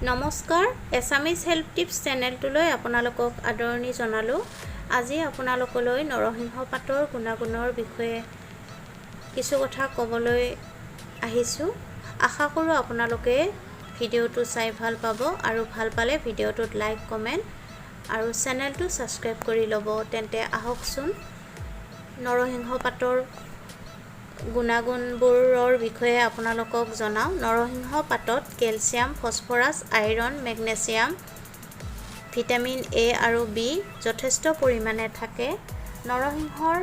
নমস্কাৰ Assamese help tips চেনেলটোলৈ আপোনালোকক আদৰণি জনালোঁ। আজি আপোনালোকলৈ নৰসিংহ পাতৰ গুণাগুণৰ বিষয়ে কিছু কথা ক'বলৈ আহিছোঁ। আশা কৰোঁ আপোনালোকে ভিডিঅ'টো চাই ভাল পাব আৰু ভাল পালে ভিডিঅ'টোত লাইক কমেণ্ট আৰু চেনেলটো ছাবস্ক্ৰাইব কৰি ল'ব। তেন্তে আহকচোন নৰসিংহ পাতৰ গুণাগুণবোৰৰ বিষয়ে আপোনালোকক জনাওঁ। নৰসিংহ পাতত calcium, phosphorus, iron, magnesium, vitamin A আৰু বি যথেষ্ট পৰিমাণে থাকে। নৰসিংহৰ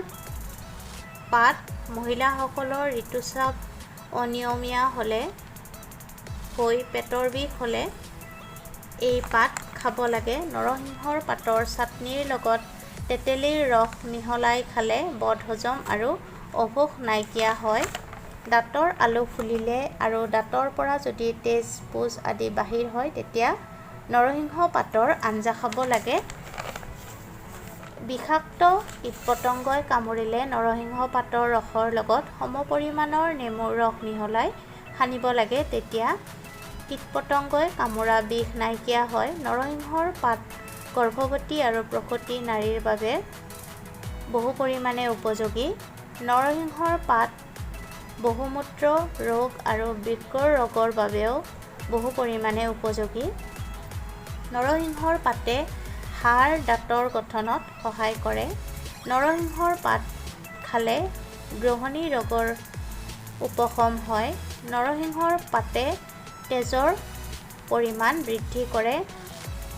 পাত মহিলাসকলৰ ঋতুস্ৰাৱ অনিয়মীয়া হ'লে হৈ পেটৰ বিষ হ'লে এই পাত খাব লাগে। নৰসিংহৰ পাতৰ চাটনিৰ লগত তেঁতেলীৰ ৰস মিহলাই খালে বদহজম আৰু অভোগ নাইকিয়া হয়। দাঁতৰ আলু ফুলিলে আৰু দাঁতৰ পৰা যদি তেজ পুজ আদি বাহিৰ হয় তেতিয়া নৰসিংহ পাতৰ আঞ্জা খাব লাগে। বিষাক্ত কীট-পতংগই কামুৰিলে নৰসিংহ পাতৰ ৰসৰ লগত সমপৰিমাণৰ নেমুৰ ৰস মিহলাই সানিব লাগে, তেতিয়া কীট-পতংগই কামোৰা বিষ নাইকিয়া হয়। নৰসিংহৰ পাত গৰ্ভৱতী আৰু প্ৰসূতি নাৰীৰ বাবে বহু পৰিমাণে উপযোগী। নৰসিংহৰ পাত বহুমূত্ৰ ৰোগ আৰু বৃক্কৰ ৰোগৰ বাবেও বহু পৰিমাণে উপযোগী। নৰসিংহৰ পাতে হাড় দাঁতৰ গঠনত সহায় কৰে। নৰসিংহৰ পাত খালে গ্ৰহণী ৰোগৰ উপশম হয়। নৰসিংহৰ পাতে তেজৰ পৰিমাণ বৃদ্ধি কৰে।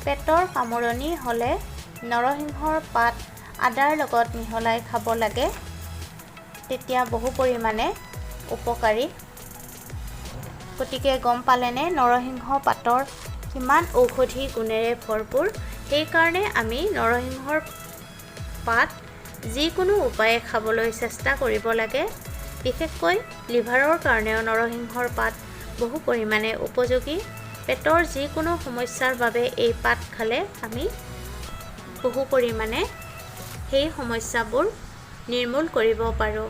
পেটৰ কামোৰণি হ'লে নৰসিংহৰ পাত আদাৰ লগত মিহলাই খাব লাগে, তেতিয়া বহু পৰিমাণে উপকাৰী। গতিকে গম পালেনে নৰসিংহ পাতৰ কিমান ঔষধি গুণেৰে ভৰপূৰ। সেইকাৰণে আমি নৰসিংহৰ পাত যিকোনো উপায়ে খাবলৈ চেষ্টা কৰিব লাগে। বিশেষকৈ লিভাৰৰ কাৰণেও নৰসিংহৰ পাত বহু পৰিমাণে উপযোগী। পেটৰ যিকোনো সমস্যাৰ বাবে এই পাত খালে আমি বহু পৰিমাণে সেই সমস্যাবোৰ নিৰ্মূল কৰিব পাৰোঁ।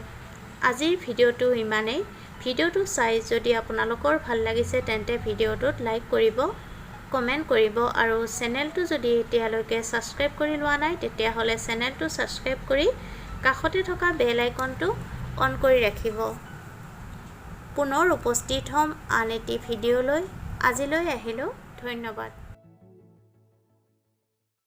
আজিৰ ভিডিঅ'টো ইমানেই। ভিডিঅ'টো চাই যদি আপোনালোকৰ ভাল লাগিছে তেন্তে ভিডিঅ'টোত লাইক কৰিব, কমেণ্ট কৰিব আৰু চেনেলটো যদি এতিয়ালৈকে ছাবস্ক্ৰাইব কৰি লোৱা নাই তেতিয়াহ'লে চেনেলটো ছাবস্ক্ৰাইব কৰি কাষতে থকা বেল আইকনটো অন কৰি ৰাখিব। পুনৰ উপস্থিত হ'ম আন এটি ভিডিঅ'লৈ। আজিলৈ আহিলোঁ, ধন্যবাদ।